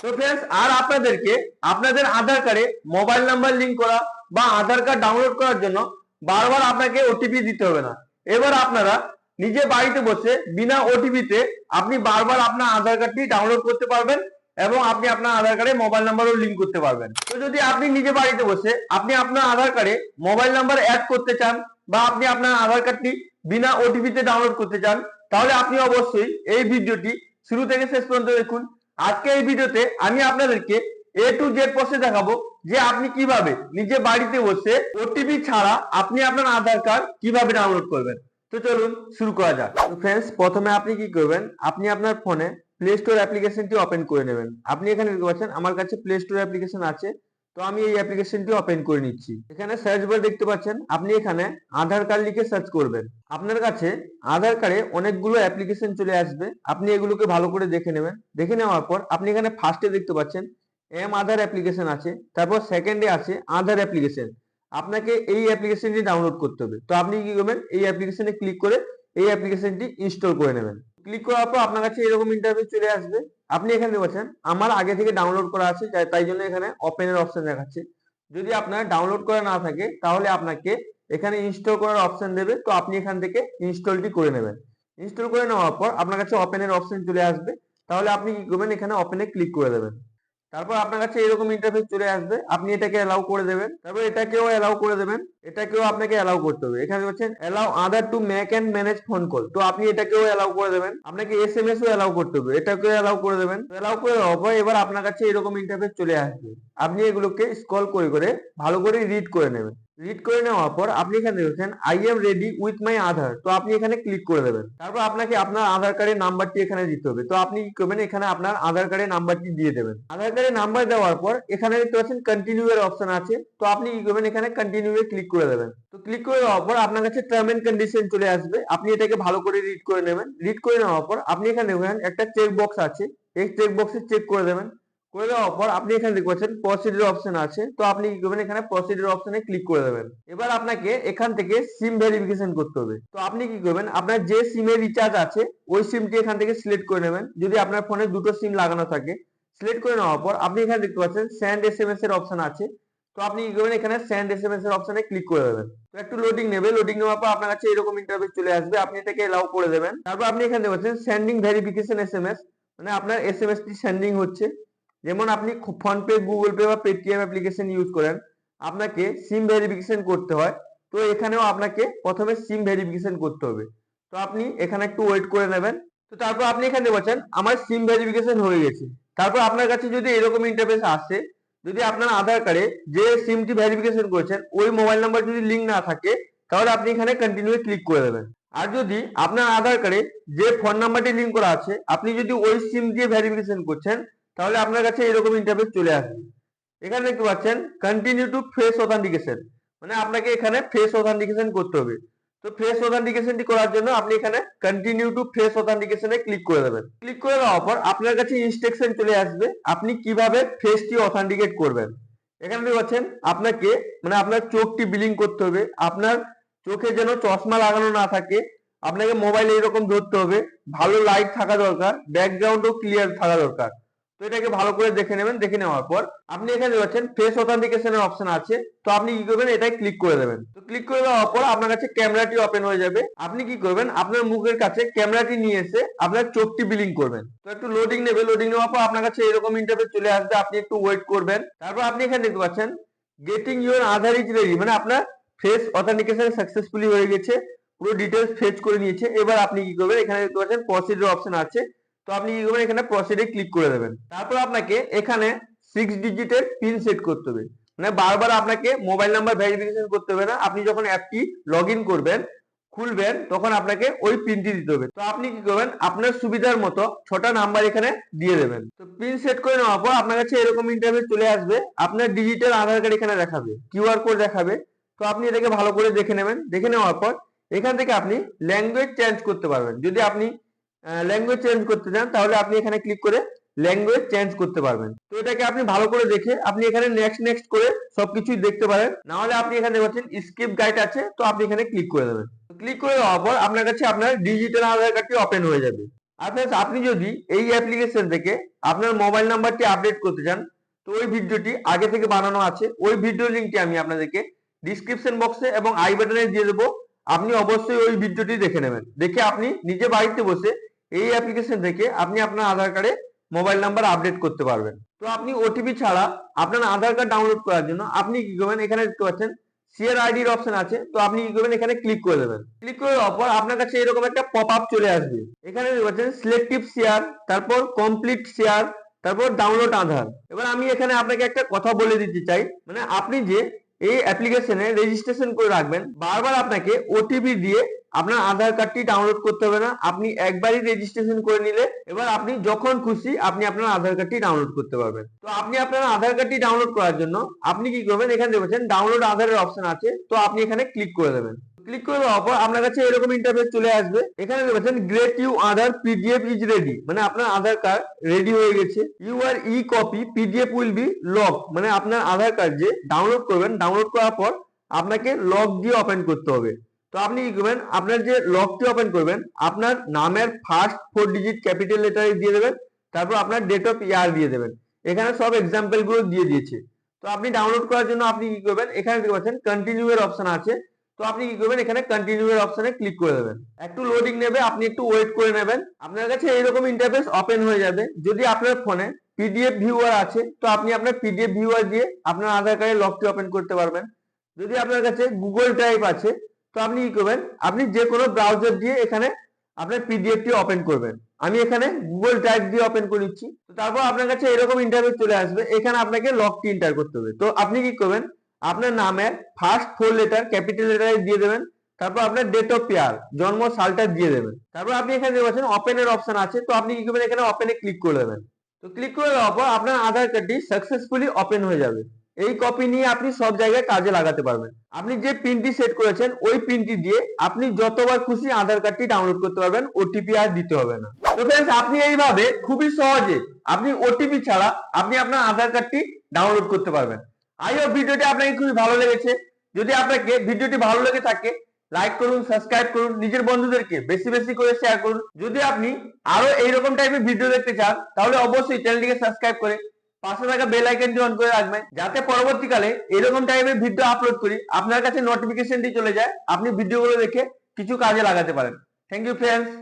তো फ्रेंड्स আর আপনাদেরকে আপনাদের আধার কার্ডে মোবাইল নাম্বার লিংক করা বা আধার কার্ড ডাউনলোড করার জন্য বারবার আপনাকে ওটিপি দিতে হবে না। এবার আপনারা নিজে বাড়িতে বসে বিনা ওটিপি তে আপনি বারবার আপনার আধার কার্ডটি ডাউনলোড করতে পারবেন এবং আপনি আপনার আধার কার্ডে মোবাইল নাম্বারও লিংক করতে পারবেন। তো যদি আপনি নিজে বাড়িতে বসে আপনি আপনার আধার কার্ডে মোবাইল নাম্বার অ্যাড করতে চান বা আপনি আপনার আধার কার্ডটি বিনা ওটিপি তে ডাউনলোড করতে চান, তাহলে আপনি অবশ্যই এই ভিডিওটি শুরু থেকে শেষ পর্যন্ত দেখুন। আজকে এই ভিডিওতে আমি আপনাদেরকে এ টু জেড প্রসেস দেখাবো যে আপনি কিভাবে নিজে বাড়িতে বসে ওটিপি ছাড়া আপনি আপনার আধার কার্ড কিভাবে ডাউনলোড করবেন। তো চলুন শুরু করা যাক। তো फ्रेंड्स প্রথমে আপনি কি করবেন, আপনি আপনার ফোনে প্লে স্টোর অ্যাপ্লিকেশনটি ওপেন করে নেবেন। আপনি এখানে দেখতে পাচ্ছেন আমার কাছে প্লে স্টোর অ্যাপ্লিকেশন আছে, তো আমি এই অ্যাপ্লিকেশনটি ওপেন করে নিচ্ছি। এখানে সার্চ বার দেখতে পাচ্ছেন, আপনি এখানে আধার কার্ড লিখে সার্চ করবেন। আপনার কাছে আধার কার্ডে অনেকগুলো অ্যাপ্লিকেশন চলে আসবে, আপনি এগুলোকে ভালো করে দেখে নেবেন। দেখে নেওয়ার পর আপনি এখানে ফার্স্টে দেখতে পাচ্ছেন এম আধার অ্যাপ্লিকেশন আছে, তারপর সেকেন্ডে আছে আধার অ্যাপ্লিকেশন। আপনাকে এই অ্যাপ্লিকেশনটি ডাউনলোড করতে হবে। তো আপনি কি করবেন, এই অ্যাপ্লিকেশনে ক্লিক করে এই অ্যাপ্লিকেশনটি ইনস্টল করে নেবেন। ক্লিক করার পর আপনার কাছে এরকম ইন্টারফেস চলে আসবে। আপনি এখানে দেখছেন আমার আগে থেকে ডাউনলোড করা আছে, তাই জন্য এখানে ওপেনের অপশন দেখাচ্ছে। যদি আপনার ডাউনলোড করা না থাকে তাহলে আপনাকে এখানে ইনস্টল করার অপশন দেবে, তো আপনি এখান থেকে ইনস্টলটি করে নেবেন। ইনস্টল করে নেওয়ার পর আপনার কাছে ওপেনের অপশন চলে আসবে, তাহলে আপনি কি করবেন, এখানে ওপেনে ক্লিক করে দেবেন। তারপর আপনার কাছে এরকম ইন্টারফেস চলে আসবে, আপনি এটাকে অ্যালাউ করে দেবেন। তারপর এটাকেও অ্যালাউ করে দেবেন, এটাকেও আপনাকে অ্যালাউ করতে হবে। এখানে হচ্ছে allow other to make and manage phone call, তো আপনি এটাকেও অ্যালাউ করে দেবেন। আপনাকে এসএমএস ও অ্যালাউ করতে হবে, এটাকেও অ্যালাউ করে দেবেন। অ্যালাউ করে দেওয়ার পর এবার আপনার কাছে এরকম ইন্টারফেস চলে আসবে। আপনি এগুলোকে স্ক্রল করে করে ভালো করে রিড করে নেবেন। রিড করে নেওয়ার পর আপনি এখানে দেখছেন I am ready with my Aadhaar, তো আপনি এখানে ক্লিক করে দেবেন। তারপর আপনাকে আপনার আধার কার্ডের নাম্বারটি এখানে দিতে হবে, তো আপনি কি করবেন, এখানে আপনার আধার কার্ডের নাম্বারটি দিয়ে দেবেন। আধার কার্ডের নাম্বার দেওয়ার পর এখানে দেখতে পাচ্ছেন কন্টিনিউ এর অপশন আছে, তো আপনি কি করবেন, এখানে কন্টিনিউ এ ক্লিক করে দেবেন। তো ক্লিক করে দেওয়ার পর আপনার কাছে টার্ম এন্ড কন্ডিশন চলে আসবে, আপনি এটাকে ভালো করে রিড করে নেবেন। রিড করে নেওয়ার পর আপনি এখানে দেখবেন একটা চেক বক্স আছে, এই চেক বক্সে চেক করে দেবেন। করে দেওয়ার পর আপনি এখানে দেখতে পাচ্ছেন প্রসিডিউর অপশন আছে, তো আপনি কি করবেন, এখানে প্রসিডিউর অপশনে ক্লিক করে দেবেন। এবার আপনাকে এখান থেকে সিম ভেরিফিকেশন করতে হবে, তো আপনি কি করবেন, আপনার যে সিমে রিচার্জ আছে ওই সিমটি এখান থেকে সিলেক্ট করে নেবেন। যদি আপনার ফোনে দুটো সিম লাগানো থাকে, সিলেক্ট করে নেওয়ার পর আপনি এখানে দেখতে পাচ্ছেন সেন্ড এসএমএস এর অপশন আছে, তো আপনি কি করবেন, এখানে সেন্ড এসএমএস এর অপশনে ক্লিক করে দেবেন। তো একটু লোডিং নেবে, লোডিং নেওয়ার পর আপনার কাছে এরকম ইন্টারফেস চলে আসবে, আপনি এটাকে এলাও করে দেবেন। তারপর আপনি এখানে দেখতে পাচ্ছেন সেন্ডিং ভেরিফিকেশন এসএমএস, মানে আপনার এসএমএস টি সেন্ডিং হচ্ছে। যেমন আপনি ফোন পে, গুগল পে বা পেটিএম অ্যাপ্লিকেশন ইউজ করেন, আপনাকে সিম ভেরিফিকেশন করতে হয়, তো এখানেও আপনাকে প্রথমে সিম ভেরিফিকেশন করতে হবে। তো আপনি এখানে একটু ওয়েট করে নেবেন। তো তারপর আপনি এখানে বলছেন আমার সিম ভেরিফিকেশন হয়ে গেছে। তারপর আপনার কাছে যদি এরকম ইন্টারফেস আসে, যদি আপনার আধার কার্ডে যে সিমটি ভেরিফিকেশন করেছেন ওই মোবাইল নাম্বার যদি লিঙ্ক না থাকে, তাহলে আপনি এখানে কন্টিনিউ ক্লিক করে দেবেন। আর যদি আপনার আধার কার্ডে যে ফোন নাম্বারটি লিঙ্ক করা আছে আপনি যদি ওই সিম দিয়ে ভেরিফিকেশন করছেন, তাহলে আপনার কাছে এরকম ইন্টারফেস চলে আসবে। এখানে দেখতে পাচ্ছেন কন্টিনিউ টু ফেস অথেন্টিকেশন, মানে আপনাকে এখানে ফেস অথেন্টিকেশন করতে হবে। তো ফেস অথেন্টিকেশনটি করার জন্য আপনি এখানে কন্টিনিউ টু ফেস অথেন্টিকেশনে ক্লিক করে দেবেন। ক্লিক করে দেওয়ার পর আপনার কাছে ইনস্ট্রাকশন চলে আসবে আপনি কিভাবে ফেসটি অথেন্টিকেট করবেন। এখানে দেখতে পাচ্ছেন আপনাকে মানে আপনার চোখটি ব্লিং করতে হবে, আপনার চোখে যেন চশমা লাগানো না থাকে, আপনাকে মোবাইল এরকম ধরতে হবে, ভালো লাইট থাকা দরকার, ব্যাকগ্রাউন্ডও ক্লিয়ার থাকা দরকার। তো এটাকে ভালো করে দেখে নেবেন। দেখে নেওয়ার পর আপনি এখানে পাচ্ছেন ফেস অথেন্টিকেশনের অপশন আছে, তো আপনি কি করবেন, এটাই ক্লিক করে দেবেন। তো ক্লিক করে দেওয়ার পর আপনার কাছে ক্যামেরাটি ওপেন হয়ে যাবে। আপনি কি করবেন, আপনার মুখের কাছে ক্যামেরাটি নিয়ে এসে আপনার চোখটি ব্লিং করবেন। তো একটু লোডিং নেবে, লোডিং নেওয়ার পর আপনার কাছে এরকম ইন্টারফেস চলে আসবে, আপনি একটু ওয়েট করবেন। তারপর আপনি এখানে দেখতে পাচ্ছেন getting your Aadhaar is ready, মানে আপনার ফেস অথেন্টিকেশন সাকসেসফুলি হয়ে গেছে, পুরো ডিটেলস ফেচ করে নিয়েছে। এবার আপনি কি করবেন, এখানে দেখতে পাচ্ছেন প্রসিডিউর অপশন আছে, তো আপনি কি করবেন, এখানে প্রসিডে ক্লিক করে দেবেন। তারপর আপনাকে এখানে 6 ডিজিটের পিন সেট করতে হবে, মানে বারবার আপনাকে মোবাইল নাম্বার ভেরিফিকেশন করতে হবে না। আপনি যখন অ্যাপটি লগ ইন করবেন, খুলবেন, তখন আপনাকে ওই পিনটি দিতে হবে। তো আপনি কি করবেন, আপনার সুবিধার মতো 6টা নাম্বার এখানে দিয়ে দেবেন। তো পিন সেট করে নেওয়ার পর আপনার কাছে এরকম ইন্টারফেস চলে আসবে, আপনার ডিজিটাল আধার কার্ড এখানে দেখাবে, কিউআর কোড দেখাবে। তো আপনি এটাকে ভালো করে দেখে নেবেন। দেখে নেওয়ার পর এখান থেকে আপনি ল্যাঙ্গুয়েজ চেঞ্জ করতে পারবেন। যদি আপনি ল্যাঙ্গুয়েজ চেঞ্জ করতে চান তাহলে আপনি এখানে ক্লিক করে ল্যাঙ্গুয়েজ চেঞ্জ করতে পারবেন। তো এটাকে আপনি ভালো করে দেখে আপনি এখানে নেক্সট নেক্সট করে সবকিছুই দেখতে পারেন। না হলে আপনি এখানে দেখছেন স্কিপ গাইড আছে, তো আপনি এখানে ক্লিক করে দেবেন। ক্লিক করে দেওয়ার পর আপনার কাছে আপনার ডিজিটাল আধার কার্ডটি ওপেন হয়ে যাবে। আর ফ্রেন্ডস, আপনি যদি এই অ্যাপ্লিকেশন থেকে আপনার মোবাইল নাম্বারটি আপডেট করতে চান, তো ওই ভিডিওটি আগে থেকে বানানো আছে, ওই ভিডিও লিঙ্কটি আমি আপনাদেরকে ডিসক্রিপশন বক্সে এবং আই বাটনে দিয়ে দেবো। আপনি অবশ্যই ওই ভিডিওটি দেখে নেবেন, দেখে আপনি নিজে বাড়িতে বসে এই অ্যাপ্লিকেশন থেকে আপনি আপনার আধার কার্ডে মোবাইল নাম্বার আপডেট করতে পারবেন। তো আপনি ওটিপি ছাড়া আপনার আধার কার্ড ডাউনলোড করার জন্য আপনি কি করবেন, এখানে দেখতে পাচ্ছেন শেয়ার আইডির অপশন আছে, তো আপনি কি করবেন, এখানে ক্লিক করে দেবেন। ক্লিক করে দেওয়ার পর আপনার কাছে এরকম একটা পপ আপ চলে আসবে। এখানে দেখতে পাচ্ছেন সিলেক্টিভ শেয়ার, তারপর কমপ্লিট শেয়ার, তারপর ডাউনলোড আধার। এবার আমি এখানে আপনাকে একটা কথা বলে দিতে চাই, মানে আপনি যে এই অ্যাপ্লিকেশনে রেজিস্ট্রেশন করে রাখবেন, বারবার আপনাকে ওটিপি দিয়ে আপনার আধার কার্ডটি ডাউনলোড করতে হবে না। আপনি একবারই রেজিস্ট্রেশন করে নিলে এবার আপনি যখন খুশি আপনি আপনার আধার কার্ডটি ডাউনলোড করতে পারবেন। তো আপনি আপনার আধার কার্ডটি ডাউনলোড করার জন্য আপনি কি করবেন, এখানে দেখবেন ডাউনলোড আধারের অপশন আছে, তো আপনি এখানে ক্লিক করে দেবেন। ক্লিক করে দেওয়ার পর আপনার কাছে এরকম ইন্টারফেস চলে আসবে। এখানে দেখবেন great you Aadhaar PDF is ready, মানে আপনার আধার কার্ড রেডি হয়ে গেছে। Your e copy PDF will be lock, মানে আপনার আধার কার্ড যে ডাউনলোড করবেন, ডাউনলোড করার পর আপনাকে লক দিয়ে ওপেন করতে হবে। তো আপনি কি করবেন, আপনার যে লকটি ওপেন করবেন আপনার নামের ফার্স্ট 4 ডিজিট ক্যাপিটাল লেটারে দিয়ে দেবেন, তারপর আপনার ডেট অফ ইয়ার দিয়ে দেবেন। এখানে সব এক্সাম্পল গুলো দিয়ে দিয়েছে। তো আপনি ডাউনলোড করার জন্য আপনি কি করবেন, এখানে দেখতে পাচ্ছেন কন্টিনিউ এর অপশন আছে, তো আপনি কি করবেন, এখানে কন্টিনিউ এর অপশনে ক্লিক করে দেবেন। একটু লোডিং নেবে, আপনি একটু ওয়েট করে নেবেন। আপনার কাছে এইরকম ইন্টারফেস ওপেন হয়ে যাবে। যদি আপনার ফোনে পিডিএফ ভিউয়ার আছে, তো আপনি আপনার পিডিএফ ভিউয়ার দিয়ে আপনার আধার কার্ডের লকটি ওপেন করতে পারবেন। যদি আপনার কাছে গুগল ড্রাইভ আছে, তো আপনি কি করবেন, আপনি যে কোনো ব্রাউজার দিয়ে এখানে আপনার পিডিএফটি ওপেন করবেন। আমি এখানে গুগল ড্রাইভ দিয়ে ওপেন করে নিচ্ছি। তো তারপর আপনার কাছে এরকম ইন্টারফেস চলে আসবে। এখানে আপনাকে লকটি এন্টার করতে হবে। তো আপনি কি করবেন, আপনার নামের ফার্স্ট 4 লেটার ক্যাপিটাল লেটারে দিয়ে দেবেন, তারপর আপনার ডেট অফ ইয়ার জন্ম সালটা দিয়ে দেবেন। তারপর আপনি এখানে দেখতে পাচ্ছেন ওপেন এর অপশন আছে, তো আপনি কি করবেন, এখানে ওপেনে ক্লিক করে দেবেন। তো ক্লিক করে দেওয়ার পর আপনার আধার কার্ডটি সাকসেসফুলি ওপেন হয়ে যাবে। এই কপি নিয়ে আপনি সব জায়গায় কাজে লাগাতে পারবেন। আপনি যে পিনটি সেট করেছেন ওই পিনটি দিয়ে আপনি যতবার খুশি আধার কার্ডটি ডাউনলোড করতে পারবেন, ওটিপি আর দিতে হবে না। তো फ्रेंड्स, আপনি এইভাবে খুবই সহজে আপনি ওটিপি ছাড়া আপনি আপনার আধার কার্ডটি ডাউনলোড করতে পারবেন। আই হোপ ভিডিওটি আপনাকে খুবই ভালো লেগেছে। যদি আপনাকে ভিডিওটি ভালো লেগে থাকে লাইক করুন, সাবস্ক্রাইব করুন, নিজের বন্ধুদেরকে বেশি বেশি করে শেয়ার করুন। যদি আপনি আরো এইরকম টাইপের ভিডিও দেখতে চান তাহলে অবশ্যই চ্যানেলটিকে সাবস্ক্রাইব করে পাশে থাকা বেল আইকনটি অন করে রাখবেন, যাতে পরবর্তীকালে এরকম টাইপের ভিডিও আপলোড করি আপনার কাছে নোটিফিকেশনটি চলে যায়, আপনি ভিডিওগুলো দেখে কিছু কাজে লাগাতে পারেন। Thank you friends.